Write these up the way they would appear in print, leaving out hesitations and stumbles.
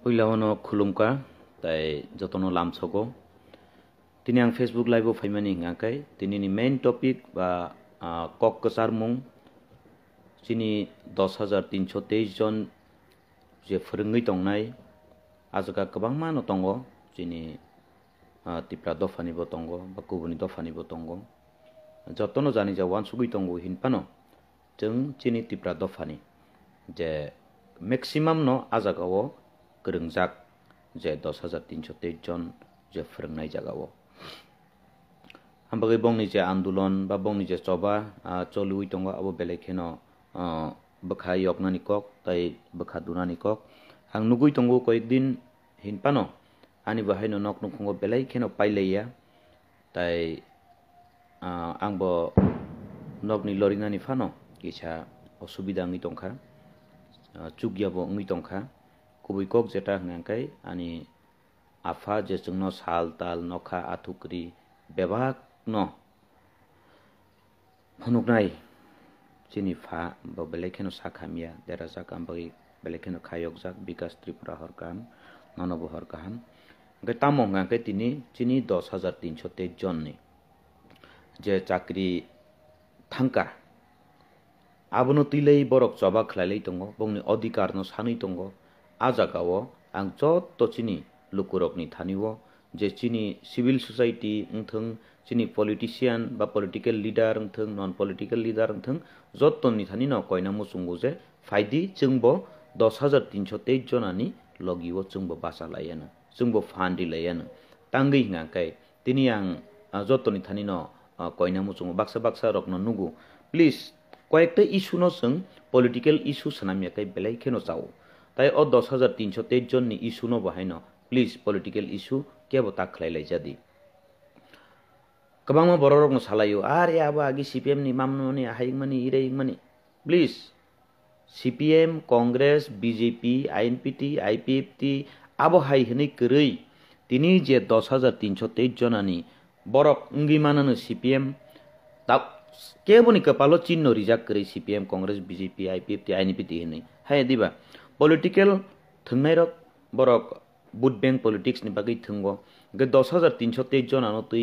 Huilawano khulumka tai jotono lamsogo tini ang Facebook live faimani ngakai tini ni main topic ba kok kesarmung sini 10,323 jon je फोरोंङै दंनाय आजगा गोबां मानो दंगो sini tipra dofanibo tongo ba kubuni dofanibo tongo jotono jani ja wan sugui tongo hinpano जों sini tipra dofani je maximum no ajagao गोरोंजाक जे 10,323 जन जे फोरोंनाय जागाओ हामबागै बंनि जे आन्दोलन बा बंनि जे चबा चलुइ दंग अब बेलेखेनो बखा यगनानि कक ताइ बखा दुनानि कक आं नुगुइ दंग कयेक दिन हिनपानो आनि बाहायनो नक नखंगो बेलेखेनो पाइलैया ताइ आंबो नगनि लरिनानि फानो किसा असुबिदा ngै दंखा चुगियाबो ngै दंखा kubui kok jeta ngangkai ani afa je jengno sal tal nokha athukri bebak no phunuknai chini pha ba belekeno sakhamia derajak ambai belekeno khayok jak bikas tripura horkam nonobo horkam ngai tamo ngangkai tini chini 10,323 jon ni je chakri thangka abono tilei borok choba khlailei tongo bongni adhikar no sanui tongo आजागाओ आं जत्तो चिनी लुकुरकनि थानिओ जे चिनी civil society उंथों चिनी politician बा political leader उंथों non political leader उंथों जत्तोनि थानि न कयना मुसुंगो जे फाइदि जोंबो 10,323 जनानि लगिओ जोंबो बासा लायानो जोंबो फान्डि लायानो तांगै हिंगाखाय तिनि आं जत्तोनि थानि न कयना मुसुंगो बाक्सा बाक्सा रकनो नुगु प्लीज कयेकटा इशु न जों पॉलिटिकल इशु सनामियाखाय बेलायखेनो जाओ ताई 10,323 जन नि इशु न बाहायनो प्लीज पॉलिटिकल इशु केबो ताखलायलाय जादि गोबां बररक न सालायो आरे आबो आगि सीपीएम नि मामनोनि हायिंमानि इरेयिंमानि please CPM Congress BJP INPT IPFT आबो हाय हनै करै तिनि जे 10,323 जनानि बरक उंगि माननो सीपीएम ता केबोनि कपालो चिन्ह रिजाक करै सीपीएम कांग्रेस बीजेपी आईपीएफटी आईएनपीटी हनै हाय दिबा पॉलिटिकल थंनाय रक बरक बुट बैंक पॉलिटिक्स नि बागै थंगो गे 10,323 जनानो तै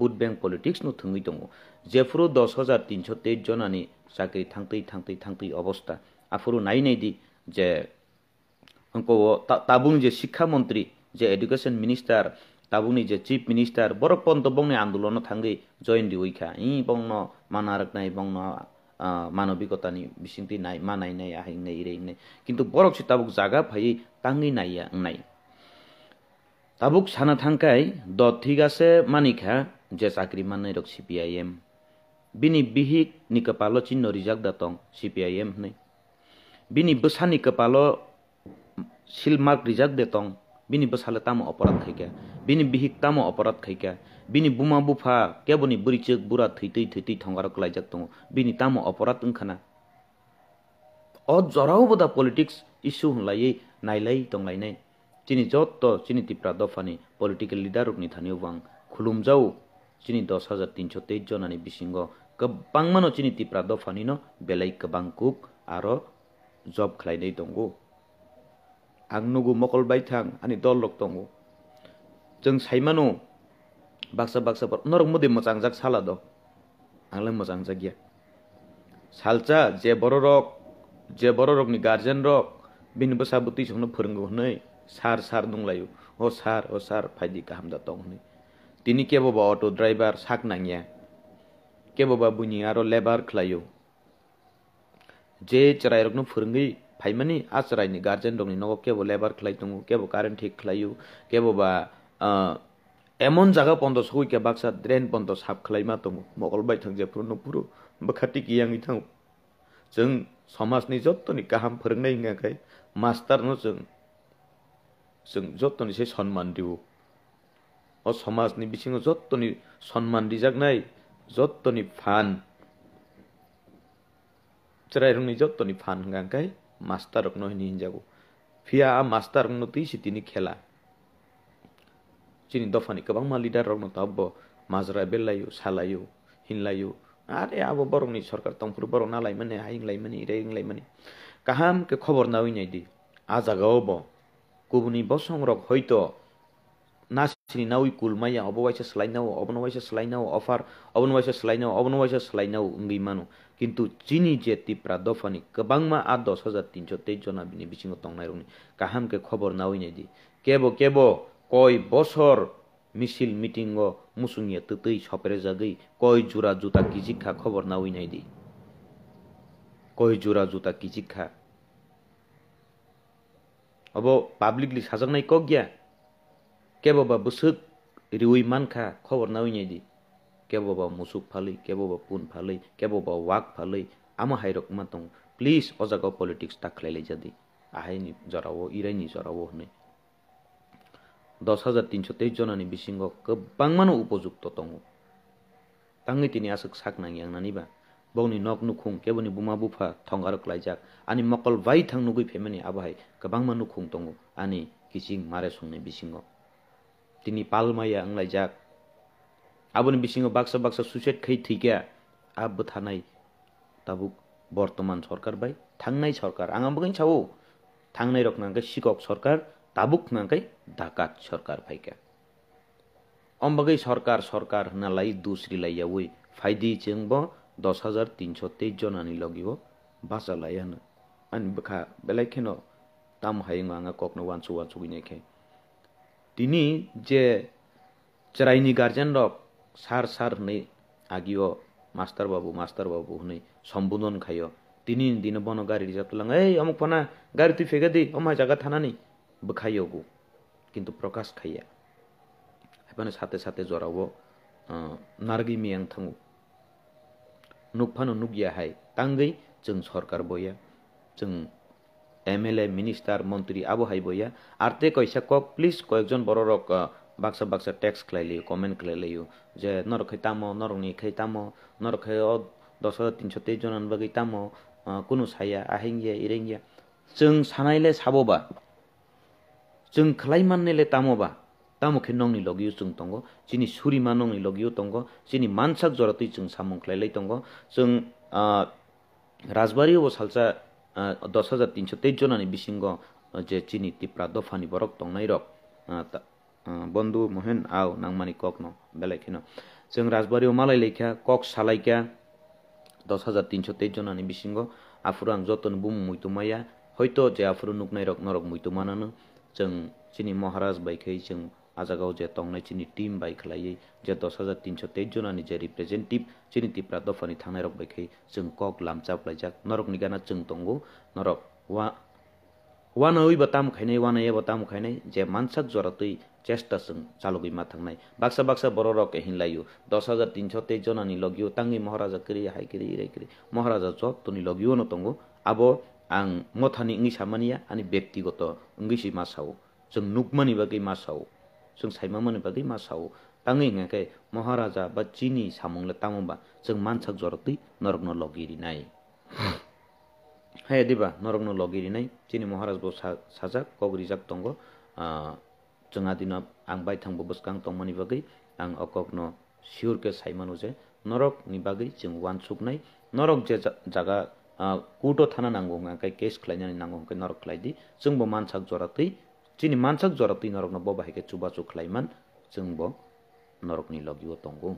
बुट बैंक पॉलिटिक्स नो थंगै दंगो जेफुरु 10,323 जनानि साख्रि थांतै अवस्था आफुरु नायनायदि जे अंको ताबुं जे शिक्षा मंत्री जे एडुकेशन मिनिस्टर ताबुंनि जे चीफ मिनिस्टर बरक पन्त बंनि आन्दोलन थांगै जयन दिवैखा बंनो मानारकनाय बंनो मानबिकतानि बिसिंति नाय मानायनाय आहायनाय इरेयनाय किन्तु बरक सि ताबुक जागा फायै तांगै नायया नाय ताबुक साना थांखाय द थिगासे मानिखा जे चाकरि माननाय रक सीपीआईएम बिनि बिहिक नि कपालो चिन्ह रिजाक दातं सीपीआईएम हनै बिनि बसानि कपालो सिलमार्क रिजाक देतं बिनि बसाले तामो अपराध खैका बिनि बिहिक तामो अपराध खैका बिनि बुमा बुफा केबोनि बुरिचक बुरा थैतै थंगारक लायजाक दङ बिनि तामो अपराध ओंखाना अ जराव बदा पॉलिटिक्स इशू हलायै नायलाय दंलायनाय चिनि जत्तो चिनि तिप्रा दफानि पॉलिटिकल लीडर रकनि थानियो बां खुलुमजाव चिनि 10,323 जनानि बिसिंगो गोबां मानो चिनि तिप्रा दफानि न बेलाय गोबां कुक आरो जब खलायनाय दंगो आं नुगु मकल बायथां आनि दल रक दंगो जों साइमानो बाक्सा नरक मदे मोजां जाक साला दो आंलाय मोजां जागिया सालचा जे बररक नि गार्जियन रक बिनि बसाबुति संनो फोरोंगो हनै सार दंलायो ओ सार फाइदि गाहाम जातं हनै तिनि केबोबा ऑटो ड्राइवर साक नांगिया केबोबा बुनि आरो लेबार खलायो जे चराय रकनो फोरोंगै फाइमानि आचरायनि गार्जियन दंनि नगो केबो लेबार खलाय दङ केबो कारेन्ट ठीक खलायो केबोबा एमन जागा पन्द सगुइके बाक्सा ड्रेन पन्द साफ खलायमा दङ मगल बायथां जेफ्रु नपुरु बखाति गियाङै थां जों समाजनि जत्तनि गाहाम फोरोंनाय हिंगाखाय मास्टार न जों जत्तनि से सन्मान दिउ अ समाजनि बिसिङाव जत्तनि सन्मान दिजाकनाय जत्तनि फान चरायरंनि जत्तनि फान हिंगाखाय मास्टार रकनो हिंजागो फिया मास्टार रकनो तैसितिनि खेला चिनि दफानि गोबां मा लिडार रकनो तब्बो माजरा बेलायो सालायो हिनलायो आरे आबो बरंनि सरकार तंफुर बरं नालाय माने हायिंलाय माने इरेयिंलाय माने काहाम के खबर नावैनायदि आ जागाव बो kubuni bosong rok hoito nasini nawi kulmaya obo waisa slainau obo waisa slainau offer obo waisa slainau obo waisa slainau ngi manu কিন্তু চিনি যে তিপ্রা দফানি কবাংমা আ 10,323 জনা বিনি বিচিং তংনাই রংনি কাহামকে খবর নাওই নাই দি কেবো কয় বছর মিছিল মিটিং ও মুসুংিয়া ততই সপরে জাগই কয় জোড়া জুতা কিজিখা খবর নাওই নাই দি কয় জোড়া জুতা কিজিখা অব পাবলিকলি সাজাংনাই কক গিয়া কেবো বা বসুক রিউই মানখা খবর নাওই নাই di kebo ba musuk phalai kebo ba pun phalai kebo ba wak phalai ama hairok ma tong please ojaga politics ta khlailai jadi ahai ni jarawo irai ni jarawo hne 10,323 jonani bisingo kobangmano upojukto tongo tangi tini asuk saknang yang nani ba bongni nok nukhung keboni buma bufa thongarok laijak ani mokol vai thang nugui femeni abahai kobangma nukhung tongo ani kising mare sungne bisingo tini palmaya anglaijak aboni bisingo baksa suicide khai thikya abbo thanai tabuk বর্তমান সরকার by থাংনাই Sarkar আঙাম বগিন ছাও থাংনাই rock নাঙ্গাই শিকক সরকার তাবুক নাঙ্গাই ডাকাত সরকার ফাইকা অম্বগৈ সরকার নালাই দুসরি লাইয়াওই ফাইদি চেংব 10,323 জনানি লগিব বাসা লাইয়ানো আনি বখা বেলাইখেন তাম হাইং আঙা ককনো ওয়ানসু গিনেখে তিনি যে চরাইনি guardian rock সার হনে আগিও master বাবু হনে সম্বোধন খাইও তিনি দিন বন গাড়ি রিজার্ভ এই অমুক পানা গাড়ি তুই ফেকে দি অমায় জায়গা থানানি বখাইও গো কিন্তু প্রকাশ খাইয়া এখানে সাথে জরাবো নারগি মিয়াং থাঙ্গু নুকফানো নুগিয়া হাই তাঙ্গই जों সরকার বইয়া जों এমএলএ মিনিস্টার মন্ত্রী আবো হাই বইয়া আরতে কইসা কক প্লিজ কয়েকজন বড় rock baksa text khlailiyo comment khlailiyo je norkhai tamo norongni khai tamo norkhai 10,323 jonan bagi tamo kunu saya ahingya irengya जों sanaile saboba जों khlaimanele tamoba tamokhe nongni logiyo जों tongo chini surima nongni logiyo tongo chini mansak joratui जों samung khlailai tongo जों rajbari o salsa 10,323 jonani bisingo je chini tipra dofani borok tongnai rok বন্ধু মোহেন আও নাংমানি ককনো বেলাইখেনো जों রাজবাড়িও মালাই লেখা cock সালাইকা 10,323 জনানি বিসিঙ্গ আফুরাং যতন broom মুইতুমায়া হয়তো যে আফুরু নুকনাই রক নরক মুইতুমানানো जों চিনি মহারাজ বাইখै जों আজাগাও যে তংনাই চিনি টিম বাই খলাই যে 10,323 জনানি যে রিপ্রেজেন্টেটিভ চিনি তিপ্রা দফানি থানাই রক বাইখै जों কক লামচাপ লাইজাক নরক নিগানা जों তঙ্গো নরক वाना ओइ बताम खाइनाय वाना ए बताम खाइनाय जे मानसाक जरातै चेष्टा जों चालुगै मा थांनाय बाक्सा बर' रक हिनलायो 10,323 जनानि लगियो तांगि महाराजा करि हाइकरि इराइकरि महाराजा जब तनि लगियो न तंगो आबो आं मथानि इंगि सामानिया आनि व्यक्तिगत इंगिसि मासाव जों नुकमानि बागै मासाव जों साइमामानि बागै मासाव तांगि इंगाकै महाराजा बा चिनि सामुंले तामबा जों मानसाक जरातै नरकन लगिरिनाय हाय दिबा नरकन लगिरिनाय चिनि महाराज बो साजाक कगरिजाक तंगो जोंहा दिन आं बायथांबो बसकां तंमनि बागै आं अककनो सिउर के साइमानो जे नरक नि बागै जों वानसुकनाय नरक जे जागा कुटो थाना नांगौ गाय केस खलायनानै नांगौ गाय नरक खलायदि जोंबो मानसाक जरातै चिनि मानसाक जरातै नरकनो बो बाहायके चुबाचु खलायमान जोंबो नरकनि लगियो तंगौ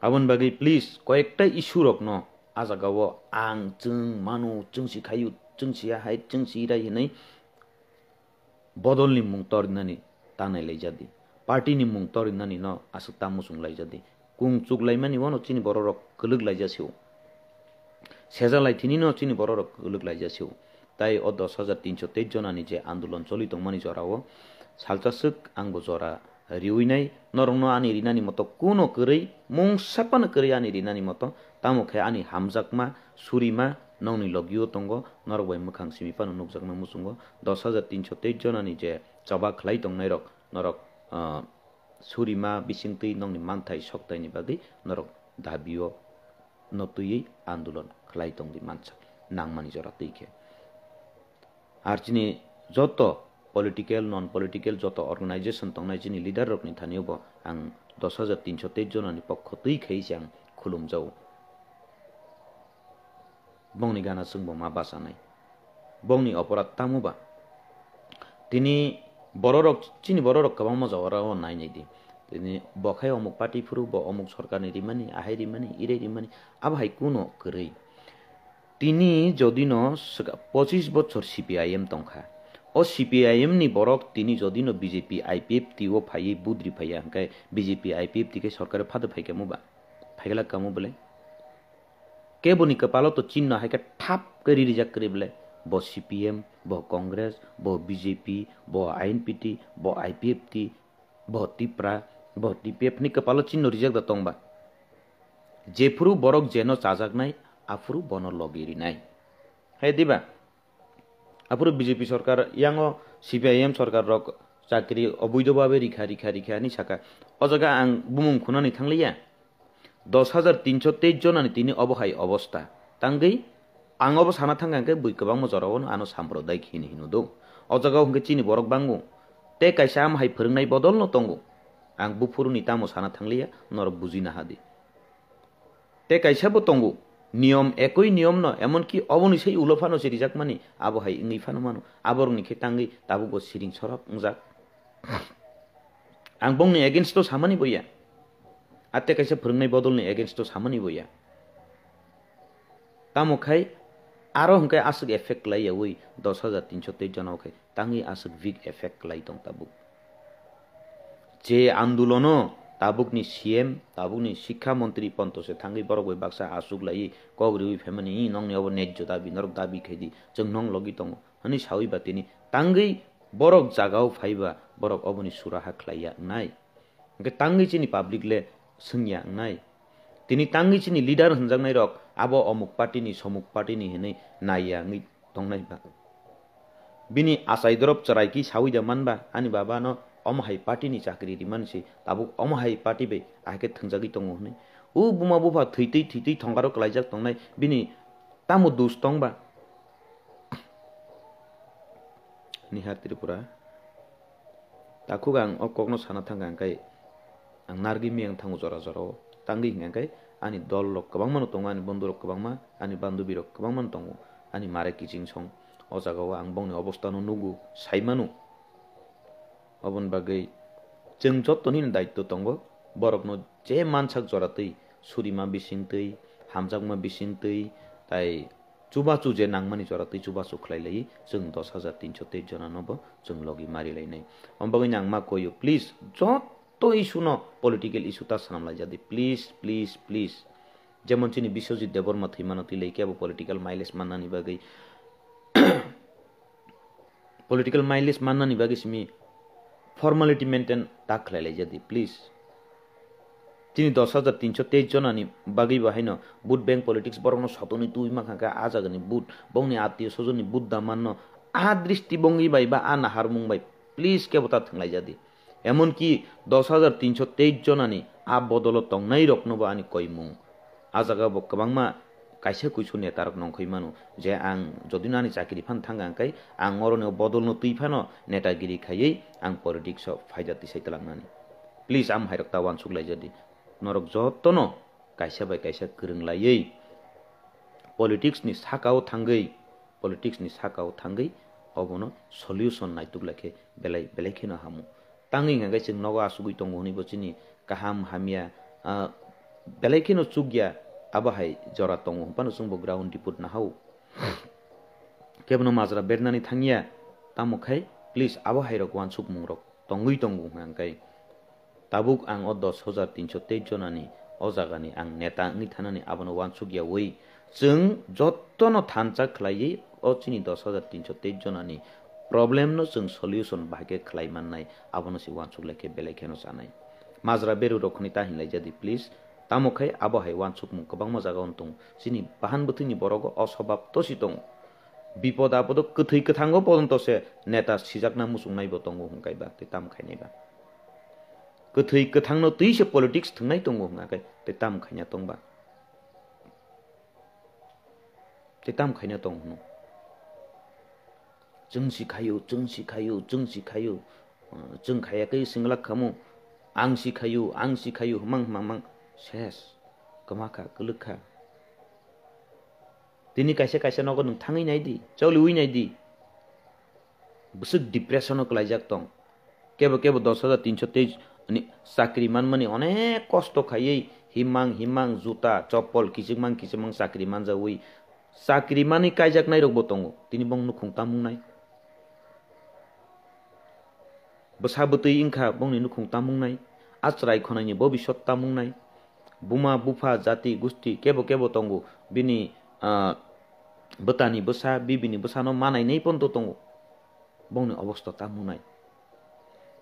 आबन बागै प्लिज कयेकटा इस्यु रकनो आजागावो आं जों मानु जों सिखायु जों सिया हाय जों सिराय नै बदलनि मुं तरिनानि तानाय लाइजादि पार्टीनि मुं तरिनानि न आसु तामुसुं लाइजादि कुं चुगलाइमानि वनो चिनि बर' रक गलुग लाइजासिउ सेजालाइथिनि न चिनि बर' रक गलुग लाइजासिउ ताइ अ 10,323 जनानि जे आन्दोलन चलि दंमानि जरावो सालचासुक आंबो जरा रिउइनाय नरंनो आनि रिनानि मतो कुनो करै मुं सापान करै आनि रिनानि मतो तामुखे आनि हामजाकमा सुरिमा नौनि लगियो तंगो नरक बाय मखां सिमिफानो नुकजाकना मुसुंगो 10,323 जनानि जे चबा खलाय दंनाय रक नरक सुरिमा बिसिंतै नौनि मानथाय सक्तायनि बागै नरक दाबियो नतुयै आन्दोलन खलाय दंदि मानसा नांमानि जरा तैखे आरचिनि जत पलिटिकल नन पलिटिकल जत अर्गानाइजेशन तंनाय जिनि लिडार रकनि थानियोबो आं 10,323 जनानि पक्ष तैखैसे आं खुलुमजाव बंनि गाना जोंबो मा बासानाय बंनि अपराध तामुबा tini borok chini borok kabang mo jawara o nai nei di tini bokhai omuk party furu bo omuk sarkar ni rimani ahai rimani ire rimani abhai kuno korei tini jodino 25 বছর CPIM tongkha o CPIM ni borok tini jodino BJP IPF ti o phai budri phai angkai BJP IPF ti ke sarkar phad phai ke muba phaigala kamu bole ke boni kapalo to chinna hai ka thap kari rijak kari bole bo CPM bo Congress bo BJP bo INPT bo IPFT bo Tipra bo TPF ni kapalo chinno rijak da tongba jefuru borok jeno chajak nai afuru bono logiri nai hai diba afuru BJP sarkar yango CPIM sarkar rok chakri oboido babe rikha ni saka o jaga ang bumung khunani thangliya 10,323 jonani tini obohai অবস্থা tangei ang obo sana thangangke bui kabang mo jorao ano samprodayik hini hinu do o jaga hongke chini borok bangu te kaisa am hai phörngnai bodol no tongo ang bufuru ni tamo sana thangliya nor bujina hadi te kaisa bo tongo নিয়ম একই নিয়ম ন এমনকি অবনি সেই উলোফানো সিরিজাক মানি আবহাই ইংই Fanon মানো আবর নিখে টাঙ্গি তাবুগো সিরিং সরক উজাক আং বংনি against তো সামানি বইয়া আতে কাইসে ফরংনাই বদলনি এগেইনস্ট তো সামানি বইয়া তামখাই আরো হংকে আসুক এফেক্ট লাইয়া ওই 10,323 জনকে টাঙ্গি আসুক বিগ এফেক্ট লাই দং তাবুক যে আন্দোলনও tabukni CM tabukni শিক্ষা মন্ত্রী পন্তসে থাঙ্গি বরগই বাক্সা আসুক লাই কগ্রিউই ফেমানি নংনি অব নেজ্য দাবি নরক দাবি খেদি जों নং লগি দङ হানি সাউই বাতিনি তাঙ্গি বরক জাগাও ফাইবা বরক অবনি সুরাহা খ্লাইয়া নাই গে তাঙ্গি চিনি পাবলিক লে সংয়া নাই তিনি তাঙ্গি চিনি লিডার হনজাংনাই রক আবো অমুক পার্টিনি সমুক পার্টিনি হেনে নাইয়া নি দংনাই বা বিনি আসাই দরব চরাইকি সাউই দা মানবা আনি বাবা ন অমহাই পার্টিনি চাকরি রি মানসি তাবুক অমহাই পার্টি বে আকে থংজাগি দङ হনে উ বুমা বুফা থৈতৈ থংগারো ক্লাইজাক দংনাই বিনি তামু দুস দংবা निहार त्रिपुरा ताकुग आं अकगनो साना थांगा आंखाय आं नारगि मियां थांगो जरा जरा तांगि हिंगांखाय आनि दल रक गोबां मानो दङ आनि बन्धु रक गोबां मा आनि बान्धबी रक गोबां मानो दङ आनि मारे किचिं सं अ जागाव आं बंनि अबस्थानो नुगु साइमानु अबन बागै जों जत्तनि दायित्व दङ बरकनो जे मानसाक जरातै सुरिमा बिसिंतै हामजागमा बिसिंतै ताइ चुबाचु जे नांगमानि जरातै चुबाचु ख्लाइलाय जों 10,323 जना नबो जों लगि मारिलायनाय अम्बागै नां मा कयो प्लिज जत्तो इस्यु न पलिटिकल इस्यु ता सामलाय जादि प्लिज प्लिज प्लिज जेमन चिनि बिश्वजित देबरमा थैमानो तिलै केबो पलिटिकल माइलेज माननानि बागै पलिटिकल माइलेज माननानि बागै सिमी फर्मालिटी मेंटेन दाखलायलाय जादि प्लिज তিনি 10,323 জনানি বাগি বাহাইনো বুট ব্যাংক পলিটিক্স বরং সতনি তুই মাখাকা আজাগনি বুট বংনি আত্মীয় স্বজননি বুট দামান্ন আ দৃষ্টি বঙ্গি বাই বা আ নাহার মুংবাই প্লিজ কেবতা থাংলাই যাদি এমনকি 10,323 জনানি আ বদল তংনাই রকনবা আনি কইমুং আজাগা বকবাংমা কাইসা কুইসু নেতারক নংখই মানো যে আং যদি নানি চাকরি ফান থাঙ্গা আংকাই আং অরনে বদল ন তুই ফানো নেতাগিরি খাইयै আং পলিটিক্স ফাইজাতি সাইতলাংনানি প্লিজ আম হাইরক তাওয়ান সুগলাই যাদি नरक जत्तनो कायसा बाय कायसा गोरोंलायै पलिटिक्स नि साकाव थांगै अबनो सल्युशन नायतुगलाखे बेलायखेनो हामु तांगै गाय जों नगा आसुगै दङ हनि बचिनि काहाम हामिया बेलायखेनो चुगिया आबाहाय जरा दङ हपानो जोंबो ग्राउन्ड डिपुट नाहाउ केबनो माजरा बेरनानि थांगिया तामखाय प्लिज आबाहाय रक वान सुक मुंरक दंगै दङ हांगाय tabuk ang o 10,323 jonani o jagani ang neta ngi thanani abono wansugya wei जों जत्तनो थानचा खलायै o chini 10,323 jonani problem no जों solution bahage khlai mannai abono si wansuglaike belaikeno sanai majra beru rokhni ta hinlai jadi please tamokhai abohai wansuk mu kobang majaga ontong chini bahan buthini borogo oshabab tosi tong bipod apod kthei kthanggo poronto se neta sijakna musungnai bo tongo hungkai ba te tam khainai ba कथै कथांनो तैसे politics थंनाय दङ हंगाखै ते ताम खायना दंबा ते ताम खायना दं हनो जों सिखायो जों खायाखै सिंगला खामु आं सिखायो हमां सेस कमाखा गलखा दिनै कायसे कायसे नगो नों थाङै नायदि जौलि उइ नायदि bsuk depression kalaijak tong kebo 10,323 ni sakri manmani onek kosto khayei himang juta chopol kisingmang sakri manjawi sakri mani kaijak nai rok botongo tini bong nukhung tamung nai bsabutui ingkha bongni nukhung tamung nai achrai khonai ni bobishot tamung nai buma bufa jati gusti kebo tongo bini betani besa bibini besano manai nei pon to tongo bongni obostha tamung nai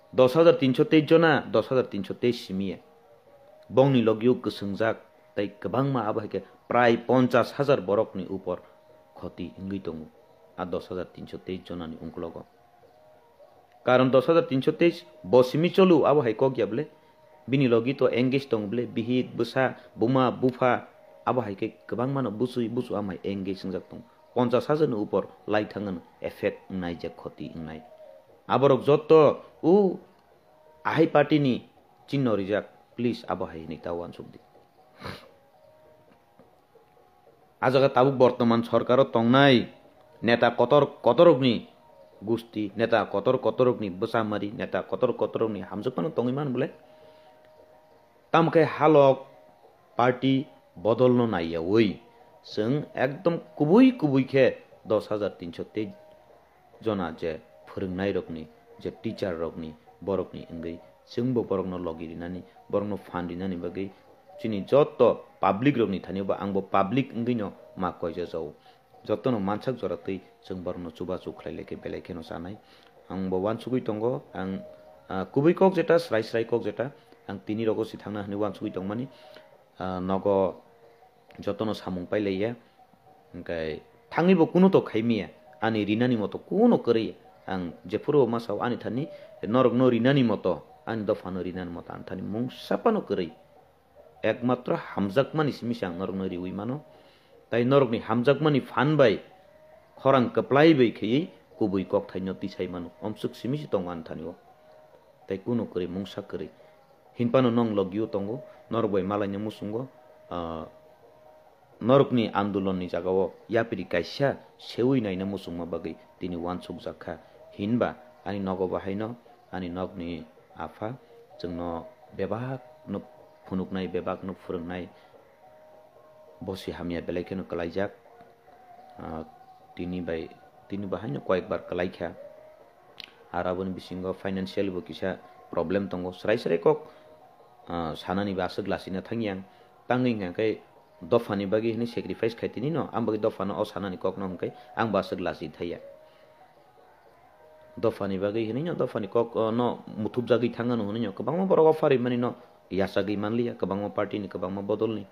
10,323 jona 10,323 simie bongni logyo kesengjak tai kebangma abahike prai 50,000 borokni upor khoti ingui tongo a 10,323 jona ni ungklogo karon 10,323 bosimi cholu abahai kogyable bini logi to engage tongle bihit busa buma bufa abahike kebangma no busu amai engage singjak tong 50,000 ni upor lai thangan effect nai je khoti nai aborok joto ahai party ni chinno rijak please abahai ni tawan sukdi ajaga tabuk bortoman sarkaro tongnai neta kotorokni gusti neta kotorokni besamari neta kotorokni hamjukpano tongiman bole tamkai halok party bodolno naiya oi जों एकदम कुबुई के 10,323 जना जे फोरोंनाय रकनि जे teacher रकनि बरकनि इंगै जोंबो बरकनो लगिरिनानि बरकनो फान्दिनानि बागै चिनि जत्त public रकनि थानिबा आंबो public इंगैनो मा कयजा जाव जत्तनो मानसाक जरातै जों बरकनो चुबा चुख्लायलेके बेलेखेनो सानाय आंबो वानसुगै तंगो आं कुबुई कक जेटा स्राय कक जेटा आं तिनि रगसि थांना हनि वानसुगै तंमानि नगो jotono samung pailaya engkai thangibo kuno to khaimia ani rinani moto kuno kari ang jepuro masau ani thani norok no rinani moto ani dofano rinani moto an thani mung sapano kari ekmatra hamjakmani simisang norok no riwi mano tai norok ni hamjakmani fanbai khorang kaplai bai khei kubui kok thaino tisai mano omsuk simisi tongan thaniwo tai kuno kari mung sakari hinpano nong logio tongo norok bai malanya musungo norokni andolonni jagao yapiri kaisa seui naina musungma bagai tini wansuk jakha hinba ani nogo bahaino ani nogni afa jengno bebak no phunuknai bebak no phurungnai bosi hamia belaikeno kalaijak tini bahaino koyekbar kalaikha araboni bisingo financial bo kisa problem tongo srai kok sanani basuk lasina thangyang tanging kai dofani bagi hini sacrifice khaitini no ang bagi dofano o sanani kok no kai ang basuk lasi thaya dofani bagi hini no dofani kok no muthub jagi thangano hini no kabangma borogo fari mani no yasagi manliya kabangma party ni kabangma bodol ni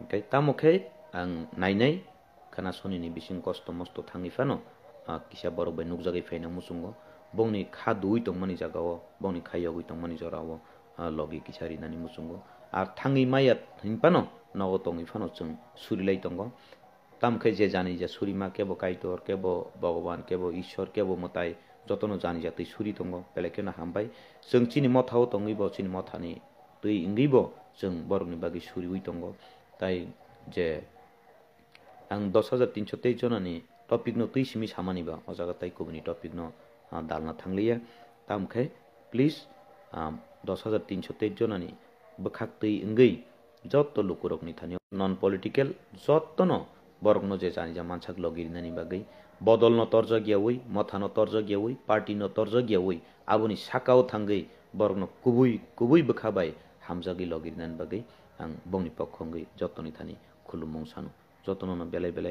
kai tamokhe ang nainai kana soni ni bising kosto mosto thangifano kisa borok bai nukjagi faina musungo bongni kha dui tongmani jagao bongni khayogui tongmani jorao logi kisari nani musungo আর থাঙ্গি মাইয়া হিনপানো নগো তঙ্গি Fanon जों सुरिलाई तंगो तामखे जे जानि जे सुरिमा केबो काइतर केबो भगवान केबो ईश्वर केबो मताय जतनो जानि जातै सुरि तंगो बेलेकेना हामबाय जों चिनि मथाव तंगिबो चिनि मथानि तै इंगिबो जों बरगनि बागि सुरिउइ तंगो ताइ जे आं 10,323 जनानि टपिक नो तै सिमि सामानिबा अजागा ताइ कोबनि टपिक नो दालना थांलिया तामखे प्लिज 10,323 जनानि बखाक्तै इंगै जत्तो लुकुरकनि थानियो नन पलिटिकल जत्तनो बरकनो जे जानि जा मानसाक लगिरिनानि बागै बदलनो तर्ज गियावै मथानो तर्ज गियावै पार्टीनो तर्ज गियावै आबुनि साकाव थांगै बरकनो कुबुई बखाबाय हामजागि लगिरिनानि बागै आं बंनि पक्षंगै जत्तोनि थानि खुलुममुं सानो जत्तनो बेले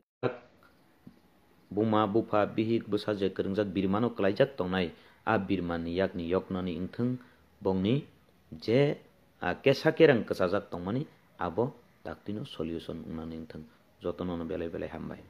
बुमा बुफा बिहिक बसाजे करंजाक बिरमानो क्लाइजाक तंनाय आ बिरमानि yakni yoknani ingthung bongni je kesa kerang kesajak tongmani abo daktino solution unani ingthung jotono belai hambai